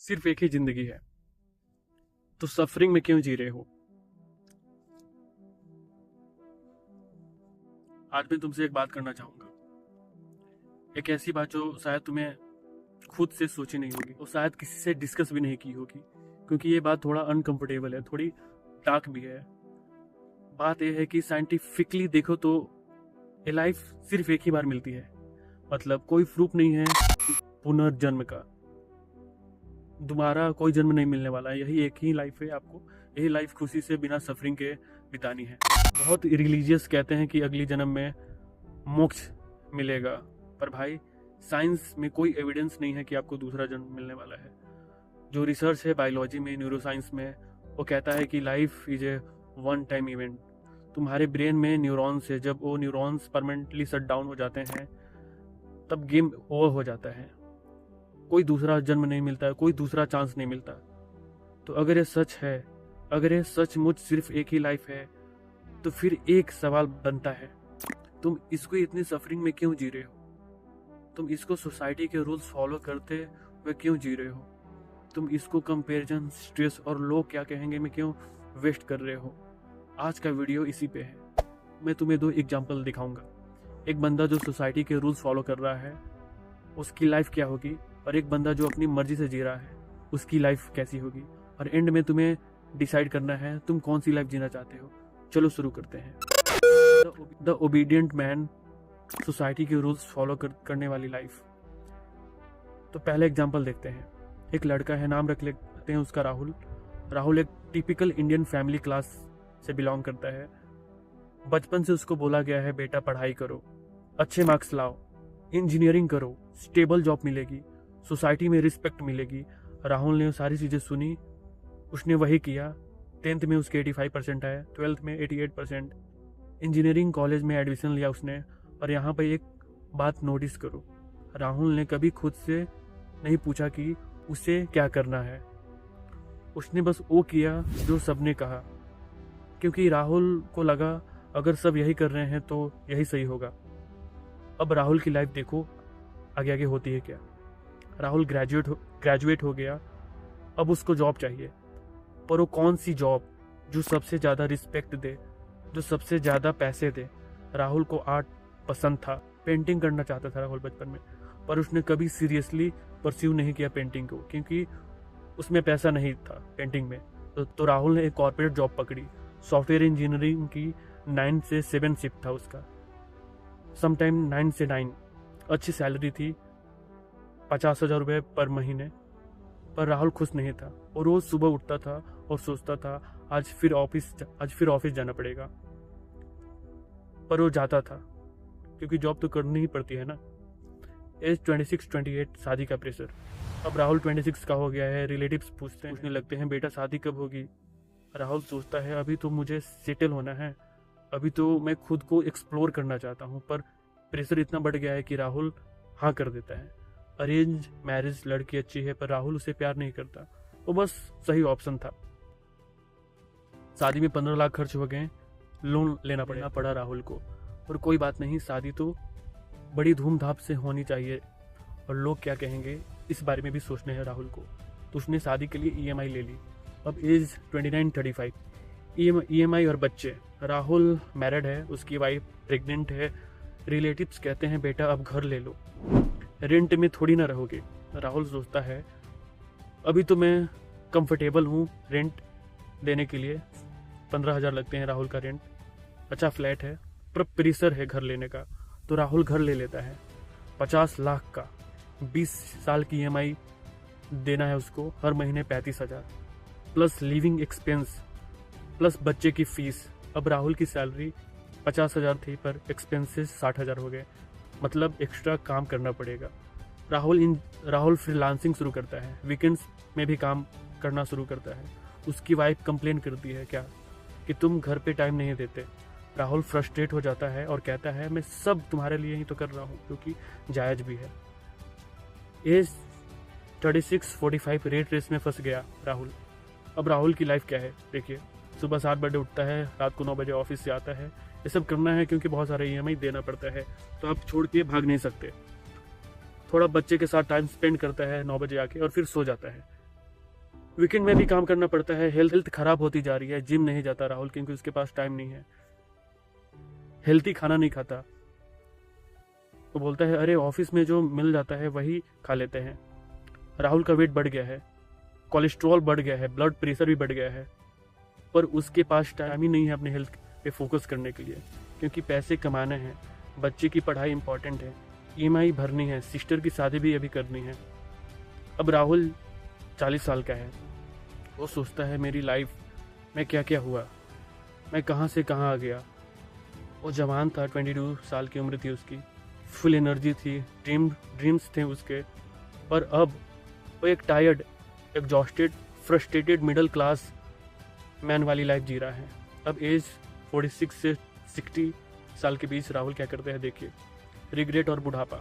सिर्फ एक ही जिंदगी है, तो सफरिंग में क्यों जी रहे हो? आज मैं तुमसे एक बात करना चाहूंगा, एक ऐसी बात जो शायद तुम्हें खुद से सोची नहीं होगी और शायद किसी से डिस्कस भी नहीं की होगी, क्योंकि ये बात थोड़ा अनकंफर्टेबल है, थोड़ी डार्क भी है। बात यह है कि साइंटिफिकली देखो तो ये लाइफ सिर्फ एक ही बार मिलती है, मतलब कोई प्रूफ नहीं है पुनर्जन्म का, दोबारा कोई जन्म नहीं मिलने वाला है। यही एक ही लाइफ है, आपको यही लाइफ खुशी से बिना सफरिंग के बितानी है। बहुत रिलीजियस कहते हैं कि अगली जन्म में मोक्ष मिलेगा, पर भाई साइंस में कोई एविडेंस नहीं है कि आपको दूसरा जन्म मिलने वाला है। जो रिसर्च है बायोलॉजी में, न्यूरोसाइंस में, वो कहता है कि life is a one time event. तुम्हारे ब्रेन में न्यूरॉन्स है, जब वो न्यूरॉन्स परमानेंटली शट डाउन हो जाते हैं तब गेम ओवर हो जाता है, कोई दूसरा जन्म नहीं मिलता है, कोई दूसरा चांस नहीं मिलता। तो अगर ये सच है, अगर ये सचमुच सिर्फ एक ही लाइफ है, तो फिर एक सवाल बनता है, तुम इसको इतनी सफरिंग में क्यों जी रहे हो? तुम इसको सोसाइटी के रूल्स फॉलो करते हुए क्यों जी रहे हो? तुम इसको कंपैरिजन, स्ट्रेस और लोग क्या कहेंगे में क्यों वेस्ट कर रहे हो? आज का वीडियो इसी पे है। मैं तुम्हें 2 एग्जाम्पल दिखाऊंगा। एक बंदा जो सोसाइटी के रूल्स फॉलो कर रहा है, उसकी लाइफ क्या होगी, और एक बंदा जो अपनी मर्जी से जी रहा है, उसकी लाइफ कैसी होगी। और एंड में तुम्हें डिसाइड करना है तुम कौन सी लाइफ जीना चाहते हो। चलो शुरू करते हैं। द ओबीडियंट मैन, सोसाइटी के रूल्स फॉलो करने वाली लाइफ। तो पहले एग्जाम्पल देखते हैं। एक लड़का है, नाम रख लेते हैं उसका राहुल। राहुल एक टिपिकल इंडियन फैमिली क्लास से बिलोंग करता है। बचपन से उसको बोला गया है, बेटा पढ़ाई करो, अच्छे मार्क्स लाओ, इंजीनियरिंग करो, स्टेबल जॉब मिलेगी, सोसाइटी में रिस्पेक्ट मिलेगी। राहुल ने वो सारी चीज़ें सुनी, उसने वही किया। 10th में उसके 85% आए, 12th में 88%। इंजीनियरिंग कॉलेज में एडमिशन लिया उसने। और यहाँ पर एक बात नोटिस करो, राहुल ने कभी खुद से नहीं पूछा कि उसे क्या करना है। उसने बस वो किया जो सबने कहा, क्योंकि राहुल को लगा अगर सब यही कर रहे हैं तो यही सही होगा। अब राहुल की लाइफ देखो आगे आगे होती है क्या। राहुल ग्रेजुएट हो गया, अब उसको जॉब चाहिए, पर वो कौन सी जॉब जो सबसे ज़्यादा रिस्पेक्ट दे, जो सबसे ज़्यादा पैसे दे। राहुल को आर्ट पसंद था, पेंटिंग करना चाहता था राहुल बचपन में, पर उसने कभी सीरियसली परस्यू नहीं किया पेंटिंग को, क्योंकि उसमें पैसा नहीं था पेंटिंग में। तो राहुल ने एक कॉर्पोरेट जॉब पकड़ी, सॉफ्टवेयर इंजीनियरिंग की। 9 से 7 शिफ्ट था उसका, समटाइम 9 से 9। अच्छी सैलरी थी, 50,000 रुपये पर महीने। पर राहुल खुश नहीं था और रोज सुबह उठता था और सोचता था आज फिर ऑफिस जाना पड़ेगा। पर वो जाता था, क्योंकि जॉब तो करनी ही पड़ती है ना। एज 26-28, शादी का प्रेशर। अब राहुल 26 का हो गया है। रिलेटिव्स पूछने लगते हैं, बेटा शादी कब होगी? राहुल सोचता है, अभी तो मुझे सेटल होना है, अभी तो मैं खुद को एक्सप्लोर करना चाहता हूँ। पर प्रेशर इतना बढ़ गया है कि राहुल हाँ कर देता है। अरेंज मैरिज, लड़की अच्छी है पर राहुल उसे प्यार नहीं करता, वो बस सही ऑप्शन था। शादी में 15 लाख खर्च हो गए, लोन लेना पड़ा राहुल को। और कोई बात नहीं, शादी तो बड़ी धूमधाम से होनी चाहिए, और लोग क्या कहेंगे इस बारे में भी सोचने हैं राहुल को। तो उसने शादी के लिए EMI ले ली। अब एज 29-35, EMI और बच्चे। राहुल मैरिड है, उसकी वाइफ प्रेग्नेंट है। रिलेटिव्स कहते हैं, बेटा अब घर ले लो, रेंट में थोड़ी ना रहोगे। राहुल सोचता है, अभी तो मैं कंफर्टेबल हूँ रेंट देने के लिए, 15,000 लगते हैं राहुल का रेंट। अच्छा फ्लैट है, पर प्रेशर है घर लेने का, तो राहुल घर ले लेता है 50 लाख का। 20 साल की EMI देना है उसको, हर महीने 35,000, प्लस लिविंग एक्सपेंस, प्लस बच्चे की फीस। अब राहुल की सैलरी 50,000 थी, पर एक्सपेंसेस 60,000 हो गए, मतलब एक्स्ट्रा काम करना पड़ेगा। राहुल फ्रीलांसिंग शुरू करता है, वीकेंड्स में भी काम करना शुरू करता है। उसकी वाइफ कंप्लेन करती है क्या कि तुम घर पे टाइम नहीं देते। राहुल फ्रस्ट्रेट हो जाता है और कहता है, मैं सब तुम्हारे लिए ही तो कर रहा हूँ, क्योंकि जायज़ भी है। एज 36-45, रेट रेस में फंस गया राहुल। अब राहुल की लाइफ क्या है देखिए, सुबह 7 बजे उठता है, रात को 9 बजे ऑफिस से आता है। ये सब करना है क्योंकि बहुत सारे EMI देना पड़ता है, तो आप छोड़ के भाग नहीं सकते। थोड़ा बच्चे के साथ टाइम स्पेंड करता है 9 बजे आके, और फिर सो जाता है। वीकेंड में भी काम करना पड़ता है। हेल्थ खराब होती जा रही है। जिम नहीं जाता राहुल क्योंकि उसके पास टाइम नहीं है। हेल्थी खाना नहीं खाता। वो बोलता है अरे ऑफिस में जो मिल जाता है वही खा लेते हैं। राहुल का वेट बढ़ गया है, कोलेस्ट्रॉल बढ़ गया है, ब्लड प्रेशर भी बढ़ गया है, पर उसके पास टाइम ही नहीं है अपने हेल्थ पे फोकस करने के लिए, क्योंकि पैसे कमाने हैं, बच्चे की पढ़ाई इंपॉर्टेंट है, ईएमआई भरनी है, सिस्टर की शादी भी अभी करनी है। अब राहुल 40 साल का है। वो सोचता है मेरी लाइफ में क्या क्या हुआ, मैं कहाँ से कहाँ आ गया। वो जवान था, 22 साल की उम्र थी उसकी, फुल एनर्जी थी, ड्रीम्स थे उसके, पर अब वो एक tired, exhausted, frustrated middle class man वाली लाइफ जी रहा है। अब एज 46 से 60 साल के बीच राहुल क्या करते हैं देखिए, रिग्रेट और बुढ़ापा।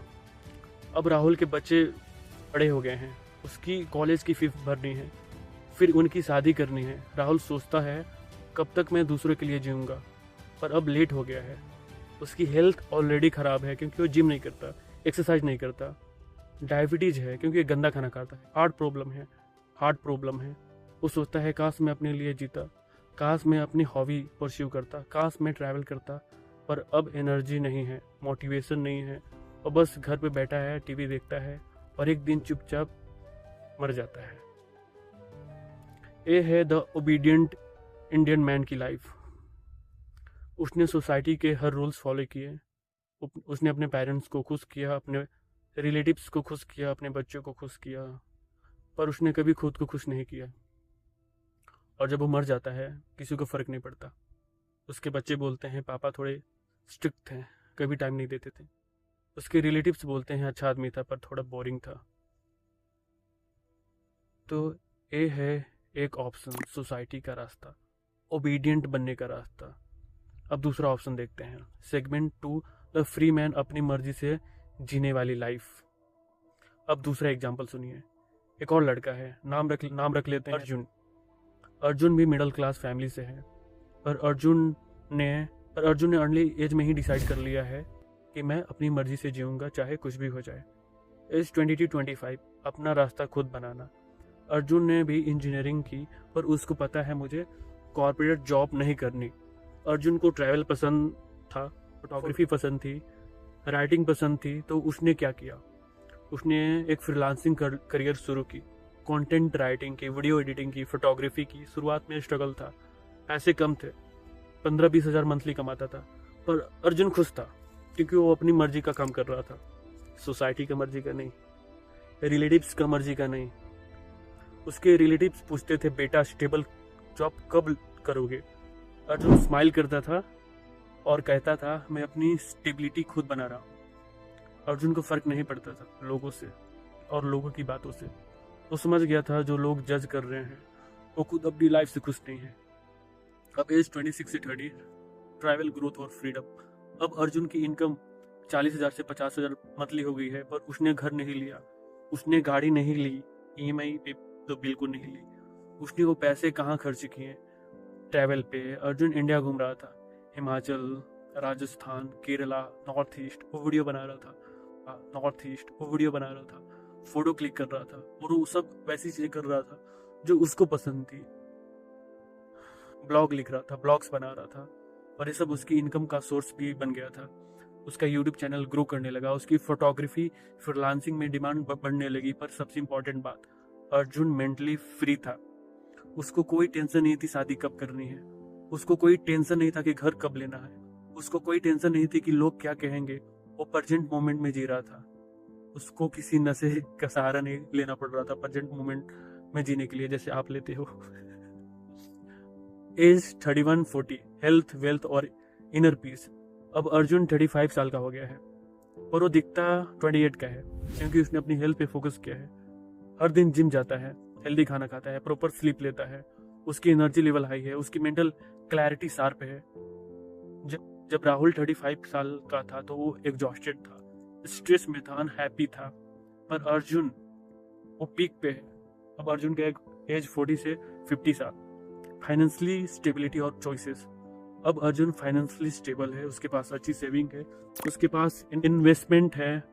अब राहुल के बच्चे बड़े हो गए हैं, उसकी कॉलेज की फीस भरनी है, फिर उनकी शादी करनी है। राहुल सोचता है कब तक मैं दूसरों के लिए जीऊँगा, पर अब लेट हो गया है। उसकी हेल्थ ऑलरेडी ख़राब है क्योंकि वो जिम नहीं करता, एक्सरसाइज नहीं करता, डायबिटीज़ है क्योंकि गंदा खाना खाता है, हार्ट प्रॉब्लम है। वो सोचता है काश मैं अपने लिए जीता, काश मैं अपनी हॉबी परस्यू करता, काश मैं ट्रैवल करता, पर अब एनर्जी नहीं है, मोटिवेशन नहीं है, और बस घर पे बैठा है, टीवी देखता है और एक दिन चुपचाप मर जाता है। ये है द ओबीडियंट इंडियन मैन की लाइफ। उसने सोसाइटी के हर रूल्स फॉलो किए, उसने अपने पेरेंट्स को खुश किया, अपने रिलेटिव्स को खुश किया, अपने बच्चों को खुश किया, पर उसने कभी खुद को खुश नहीं किया। और जब वो मर जाता है किसी को फ़र्क नहीं पड़ता। उसके बच्चे बोलते हैं पापा थोड़े स्ट्रिक्ट थे, कभी टाइम नहीं देते थे। उसके रिलेटिव्स बोलते हैं अच्छा आदमी था पर थोड़ा बोरिंग था। तो ये है एक ऑप्शन, सोसाइटी का रास्ता, ओबीडियंट बनने का रास्ता। अब दूसरा ऑप्शन देखते हैं, सेगमेंट 2, द फ्री मैन, अपनी मर्जी से जीने वाली लाइफ। अब दूसरा एग्जाम्पल सुनिए। एक और लड़का है, नाम रख लेते हैं अर्जुन। अर्जुन भी मिडिल क्लास फैमिली से है, पर अर्जुन ने अर्ली एज में ही डिसाइड कर लिया है कि मैं अपनी मर्जी से जीऊँगा चाहे कुछ भी हो जाए। एज 22-25, अपना रास्ता खुद बनाना। अर्जुन ने भी इंजीनियरिंग की, पर उसको पता है मुझे कॉर्पोरेट जॉब नहीं करनी। अर्जुन को ट्रैवल पसंद था, फोटोग्राफी पसंद थी, राइटिंग पसंद थी, तो उसने क्या किया, उसने एक फ्रीलांसिंग करियर शुरू की, कंटेंट राइटिंग की, वीडियो एडिटिंग की, फोटोग्राफी की। शुरुआत में स्ट्रगल था, पैसे कम थे, 15-20 हज़ार मंथली कमाता था, पर अर्जुन खुश था क्योंकि वो अपनी मर्जी का काम कर रहा था, सोसाइटी का मर्जी का नहीं, रिलेटिव्स का मर्जी का नहीं। उसके रिलेटिव्स पूछते थे बेटा स्टेबल जॉब कब करोगे। अर्जुन स्माइल करता था और कहता था मैं अपनी स्टेबिलिटी खुद बना रहा हूँ। अर्जुन को फर्क नहीं पड़ता था लोगों से और लोगों की बातों से। वो समझ गया था जो लोग जज कर रहे हैं वो खुद अपनी लाइफ से खुश नहीं है। अब एज 26 से 30, ट्रैवल, ग्रोथ और फ्रीडम। अब अर्जुन की इनकम 40,000 से 50,000 मंथली हो गई है, पर उसने घर नहीं लिया, उसने गाड़ी नहीं ली, ईएमआई पे तो बिल्कुल नहीं ली। उसने वो पैसे कहाँ खर्च किए, ट्रैवल पे। अर्जुन इंडिया घूम रहा था, हिमाचल, राजस्थान, केरला, नॉर्थ ईस्ट, वो वीडियो बना रहा था, फोटो क्लिक कर रहा था, और वो सब वैसी चीजें कर रहा था जो उसको पसंद थी। ब्लॉग लिख रहा था, ब्लॉग्स बना रहा था, और ये सब उसकी इनकम का सोर्स भी बन गया था। उसका यूट्यूब चैनल ग्रो करने लगा, उसकी फोटोग्राफी फ्रीलांसिंग में डिमांड बढ़ने लगी। पर सबसे इम्पोर्टेंट बात, अर्जुन मेंटली फ्री था। उसको कोई टेंशन नहीं थी शादी कब करनी है, उसको कोई टेंशन नहीं था कि घर कब लेना है, उसको कोई टेंशन नहीं थी कि लोग क्या कहेंगे। वो प्रेजेंट मोमेंट में जी रहा था। उसको किसी नशे का सहारा नहीं लेना पड़ रहा था प्रेजेंट मोमेंट में जीने के लिए, जैसे आप लेते हो। एज 31-40, हेल्थ, वेल्थ और इनर पीस। अब अर्जुन 35 साल का हो गया है, पर वो दिखता 28 का है क्योंकि उसने अपनी हेल्थ पे फोकस किया है। हर दिन जिम जाता है, हेल्दी खाना खाता है, प्रॉपर स्लीप लेता है, उसकी एनर्जी लेवल हाई है, उसकी मेंटल क्लैरिटी शार्प है। जब राहुल 35 साल का था तो वो एग्जॉस्टेड था, स्ट्रेस में था, अनहैप्पी था, पर अर्जुन वो पीक पे है। अब अर्जुन का एज 40 से 50 साल, फाइनेंशियली स्टेबिलिटी और चॉइसेस। अब अर्जुन फाइनेंशियली स्टेबल है, उसके पास अच्छी सेविंग है, उसके पास इन्वेस्टमेंट है,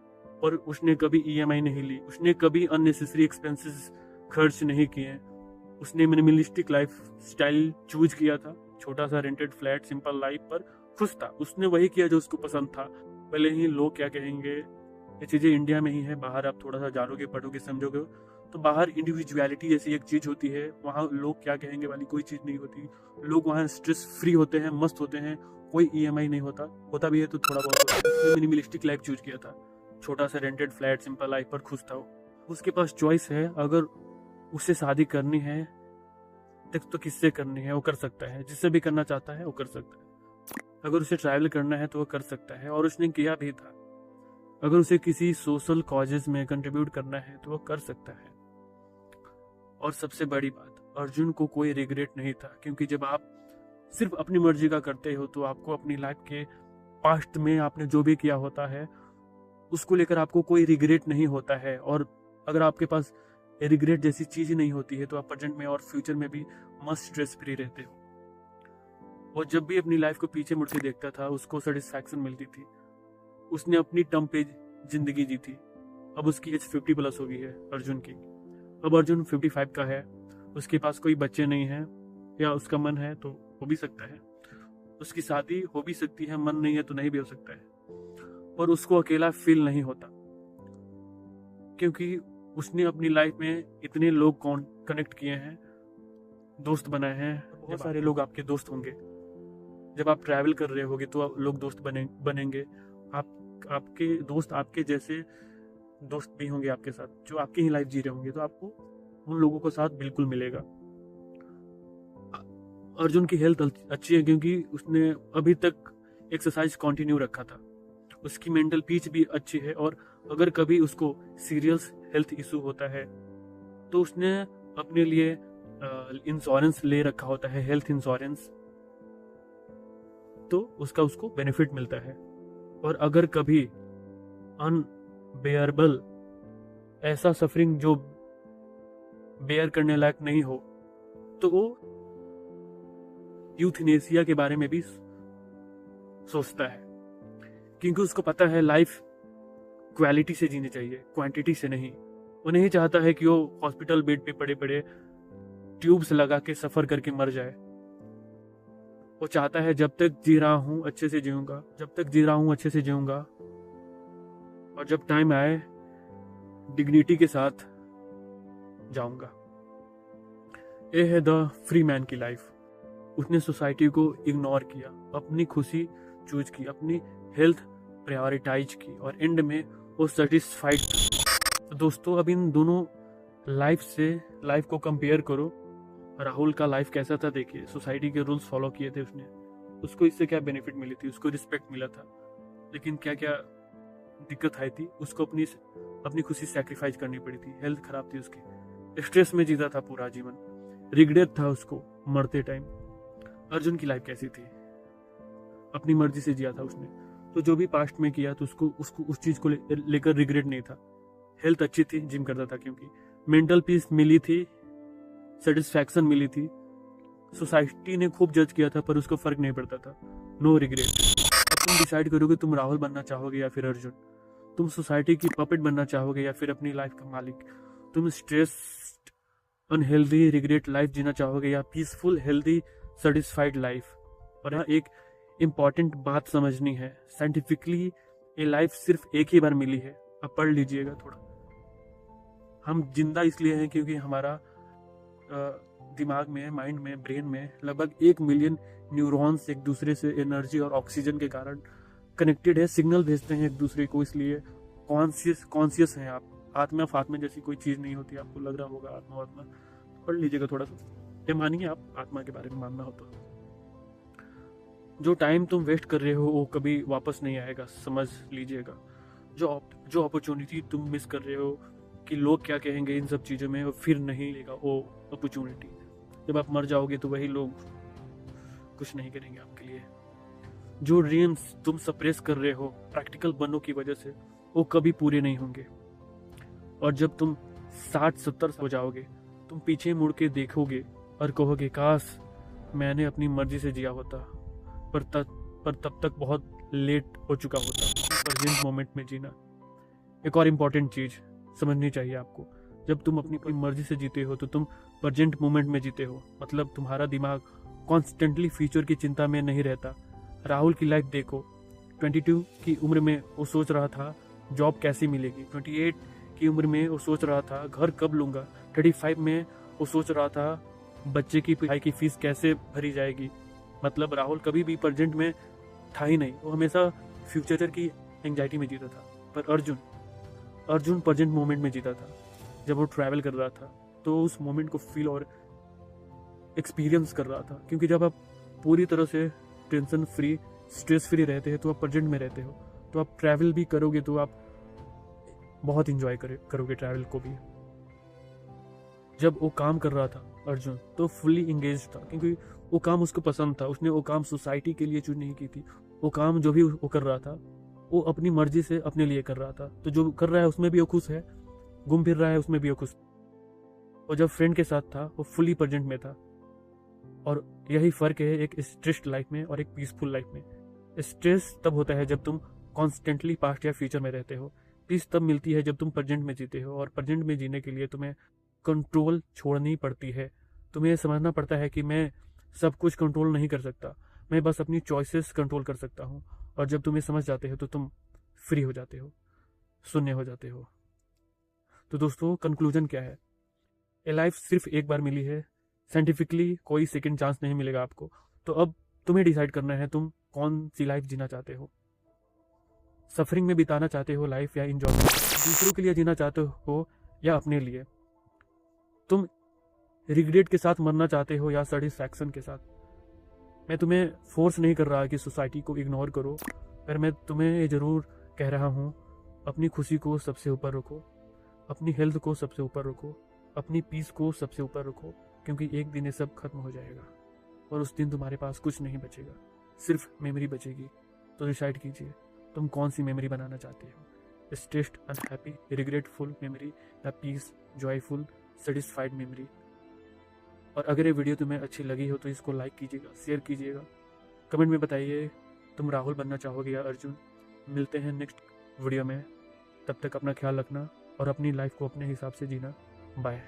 और उसने कभी ईएमआई नहीं ली, उसने कभी अननेसेसरी एक्सपेंसेस खर्च नहीं किए, उसने मिनिमलिस्टिक लाइफ स्टाइल चूज किया था, छोटा सा रेंटेड फ्लैट, सिंपल लाइफ, पर खुश था। उसने वही किया जो उसको पसंद था, भले ही लोग क्या कहेंगे। ये चीजें इंडिया में ही है, बाहर आप थोड़ा सा जानोगे, पढ़ोगे, समझोगे तो बाहर इंडिविजुअलिटी जैसी एक चीज होती है, वहाँ लोग क्या कहेंगे वाली कोई चीज नहीं होती। लोग वहाँ स्ट्रेस फ्री होते हैं, मस्त होते हैं, कोई EMI नहीं होता, होता भी है तो थोड़ा बहुत होता है। उसने मिनिमलिस्टिक लाइफ चूज किया था, छोटा सा रेंटेड फ्लैट, सिंपल लाइफ, पर खुश था वो। उसके पास चॉइस है, अगर उससे शादी करनी है तो किससे करनी है वो कर सकता है, जिससे भी करना चाहता है वो कर सकता है। अगर उसे ट्रैवल करना है तो वो कर सकता है, और उसने किया भी था। अगर उसे किसी सोशल कॉजेज में कंट्रीब्यूट करना है तो वो कर सकता है। और सबसे बड़ी बात, अर्जुन को कोई रिग्रेट नहीं था, क्योंकि जब आप सिर्फ अपनी मर्जी का करते हो तो आपको अपनी लाइफ के पास्ट में आपने जो भी किया होता है उसको लेकर आपको कोई रिग्रेट नहीं होता है। और अगर आपके पास रिग्रेट जैसी चीज ही नहीं होती है तो आप प्रेजेंट में और फ्यूचर में भी मस्त स्ट्रेस फ्री रहते हो। और जब भी अपनी लाइफ को पीछे मुड़ के देखता था उसको सेटिस्फैक्शन मिलती थी। उसने अपनी टर्म पे जिंदगी जी थी। अब उसकी एज 50+ हो गई है अर्जुन की। अब अर्जुन 55 का है, उसके पास कोई बच्चे नहीं है, या उसका मन है तो हो भी सकता है, उसकी शादी हो भी सकती है, मन नहीं है तो नहीं भी हो सकता है। पर उसको अकेला फील नहीं होता, क्योंकि उसने अपनी लाइफ में इतने लोग कनेक्ट किए हैं, दोस्त बनाए हैं। बहुत सारे लोग आपके दोस्त होंगे, जब आप ट्रैवल कर रहे होगे तो लोग दोस्त बनेंगे। आपके दोस्त आपके जैसे दोस्त भी होंगे आपके साथ, जो आपकी ही लाइफ जी रहे होंगे, तो आपको उन लोगों के साथ बिल्कुल मिलेगा। अर्जुन की हेल्थ अच्छी है क्योंकि उसने अभी तक एक्सरसाइज कंटिन्यू रखा था। उसकी मेंटल पीच भी अच्छी है, और अगर कभी उसको सीरियस हेल्थ इशू होता है तो उसने अपने लिए इंश्योरेंस ले रखा होता है, हेल्थ इंश्योरेंस, तो उसको बेनिफिट मिलता है। और अगर कभी अनबेयरेबल ऐसा सफरिंग जो बेयर करने लायक नहीं हो तो वो यूथनेसिया के बारे में भी सोचता है, क्योंकि उसको पता है लाइफ क्वालिटी से जीनी चाहिए, क्वांटिटी से नहीं। वो नहीं चाहता है कि वो हॉस्पिटल बेड पे पड़े पड़े ट्यूब्स लगा के सफर करके मर जाए। वो चाहता है जब तक जी रहा हूं अच्छे से जीऊंगा, जब तक जी रहा हूं अच्छे से जीऊंगा, और जब टाइम आए डिग्निटी के साथ जाऊंगा। ये है द फ्री मैन की लाइफ। उसने सोसाइटी को इग्नोर किया, अपनी खुशी चूज की, अपनी हेल्थ प्रायोरिटाइज की, और एंड में वो सेटिस्फाइड था। दोस्तों, अब इन दोनों लाइफ को कंपेयर करो। राहुल का लाइफ कैसा था देखिए, सोसाइटी के रूल्स फॉलो किए थे उसने, उसको इससे क्या बेनिफिट मिली थी, उसको रिस्पेक्ट मिला था, लेकिन क्या क्या दिक्कत आई थी, उसको अपनी खुशी सैक्रिफाइस करनी पड़ी थी, हेल्थ खराब थी उसकी, स्ट्रेस में जीता था पूरा जीवन, रिग्रेट था उसको मरते टाइम। अर्जुन की लाइफ कैसी थी, अपनी मर्जी से जिया था उसने, तो जो भी पास्ट में किया तो उसको उस चीज को लेकर रिग्रेट नहीं था। हेल्थ अच्छी थी, जिम करता था, क्योंकि मेंटल पीस मिली थी, सेटिस्फैक्शन मिली थी। सोसाइटी ने खूब जज किया था पर उसको फर्क नहीं पड़ता था, नो रिग्रेट। अब तुम डिसाइड करोगे तुम राहुल बनना चाहोगे या फिर अर्जुन, तुम सोसाइटी की पपेट बनना चाहोगे या फिर अपनी लाइफ का मालिक, तुम स्ट्रेस्ड अनहेल्दी रिग्रेट लाइफ जीना चाहोगे या पीसफुल हेल्दी सेटिस्फाइड लाइफ। और यहाँ एक इम्पॉर्टेंट बात समझनी है, साइंटिफिकली ये लाइफ सिर्फ एक ही बार मिली है। अब पढ़ लीजिएगा थोड़ा। हम जिंदा इसलिए हैं क्योंकि हमारा दिमाग में, माइंड में, ब्रेन में लगभग 1 मिलियन न्यूरॉन्स एक दूसरे से एनर्जी और ऑक्सीजन के कारण कनेक्टेड है, सिग्नल भेजते हैं एक दूसरे को, इसलिए कॉन्शियस हैं आप। आत्मा फात्मा जैसी कोई चीज नहीं होती, आपको लग रहा होगा आत्मा, पढ़ लीजिएगा थोड़ा सा, ये मानिए आप आत्मा के बारे में मानना हो तो। जो टाइम तुम वेस्ट कर रहे हो वो कभी वापस नहीं आएगा, समझ लीजिएगा। जो अपॉर्चुनिटी तुम मिस कर रहे हो कि लोग क्या कहेंगे इन सब चीज़ों में, वो फिर नहीं लेगा वो अपॉर्चुनिटी। जब आप मर जाओगे तो वही लोग कुछ नहीं करेंगे आपके लिए। जो ड्रीम्स तुम सप्रेस कर रहे हो प्रैक्टिकल बनों की वजह से, वो कभी पूरे नहीं होंगे। और जब तुम 60-70 हो जाओगे, तुम पीछे मुड़ के देखोगे और कहोगे काश मैंने अपनी मर्जी से जिया होता, पर तब तक बहुत लेट हो चुका होता। प्रेजेंट मोमेंट में जीना। एक और इम्पॉर्टेंट चीज समझनी चाहिए आपको, जब तुम अपनी कोई मर्जी से जीते हो तो तुम प्रेजेंट मोमेंट में जीते हो, मतलब तुम्हारा दिमाग कॉन्स्टेंटली फ्यूचर की चिंता में नहीं रहता। राहुल की लाइफ देखो, 22 की उम्र में वो सोच रहा था जॉब कैसी मिलेगी, 28 की उम्र में वो सोच रहा था घर कब लूँगा, 35 में वो सोच रहा था बच्चे की पढ़ाई की फीस कैसे भरी जाएगी। मतलब राहुल कभी भी प्रेजेंट में था ही नहीं, वो हमेशा फ्यूचर की एंजाइटी में जीता था। पर अर्जुन प्रेजेंट मोमेंट में जीता था। जब वो ट्रैवल कर रहा था तो उस मोमेंट को फील और एक्सपीरियंस कर रहा था, क्योंकि जब आप पूरी तरह से टेंशन फ्री, स्ट्रेस फ्री रहते हैं तो आप प्रेजेंट में रहते हो, तो आप ट्रैवल भी करोगे तो आप बहुत इंजॉय करोगे ट्रैवल को भी। जब वो काम कर रहा था अर्जुन तो फुल्ली इंगेज था, क्योंकि वो काम उसको पसंद था। उसने वो काम सोसाइटी के लिए चूज नहीं की थी। वो काम जो भी वो कर रहा था वो अपनी मर्जी से अपने लिए कर रहा था, तो जो कर रहा है उसमें भी वो खुश है, घूम फिर रहा है उसमें भी वो खुश। और जब फ्रेंड के साथ था वो फुल्ली प्रेजेंट में था। और यही फर्क है एक स्ट्रेस्ड लाइफ में और एक पीसफुल लाइफ में। स्ट्रेस तब होता है जब तुम कॉन्स्टेंटली पास्ट या फ्यूचर में रहते हो। पीस तब मिलती है जब तुम प्रेजेंट में जीते हो, और प्रेजेंट में जीने के लिए तुम्हें कंट्रोल छोड़नी पड़ती है। तुम्हें समझना पड़ता है कि मैं सब कुछ कंट्रोल नहीं कर सकता, मैं बस अपनी चॉइसेस कंट्रोल कर सकता हूँ। और जब तुम्हें समझ जाते हो तो तुम फ्री हो जाते हो, शून्य हो जाते हो। तो दोस्तों कंक्लूजन क्या है? ये लाइफ सिर्फ एक बार मिली है, साइंटिफिकली कोई सेकंड चांस नहीं मिलेगा आपको। तो अब तुम्हें डिसाइड करना है तुम कौन सी लाइफ जीना चाहते हो। सफरिंग में बिताना चाहते हो लाइफ या इंजॉयमेंट, दूसरों के लिए जीना चाहते हो या अपने लिए। तुम रिग्रेट के साथ मरना चाहते हो या सेटिस्फैक्शन के साथ। मैं तुम्हें फोर्स नहीं कर रहा कि सोसाइटी को इग्नोर करो, पर मैं तुम्हें ये ज़रूर कह रहा हूँ अपनी खुशी को सबसे ऊपर रखो, अपनी हेल्थ को सबसे ऊपर रखो, अपनी पीस को सबसे ऊपर रखो, क्योंकि एक दिन ये सब खत्म हो जाएगा और उस दिन तुम्हारे पास कुछ नहीं बचेगा, सिर्फ मेमोरी बचेगी। तो डिसाइड कीजिए तुम कौन सी मेमोरी बनाना चाहते हो, स्ट्रेस्ड अनहैप्पी रिग्रेटफुल मेमोरी या पीस जॉयफुल सेटिस्फाइड मेमोरी। और अगर ये वीडियो तुम्हें अच्छी लगी हो तो इसको लाइक कीजिएगा, शेयर कीजिएगा, कमेंट में बताइए तुम राहुल बनना चाहोगे या अर्जुन। मिलते हैं नेक्स्ट वीडियो में, तब तक अपना ख्याल रखना और अपनी लाइफ को अपने हिसाब से जीना। बाय।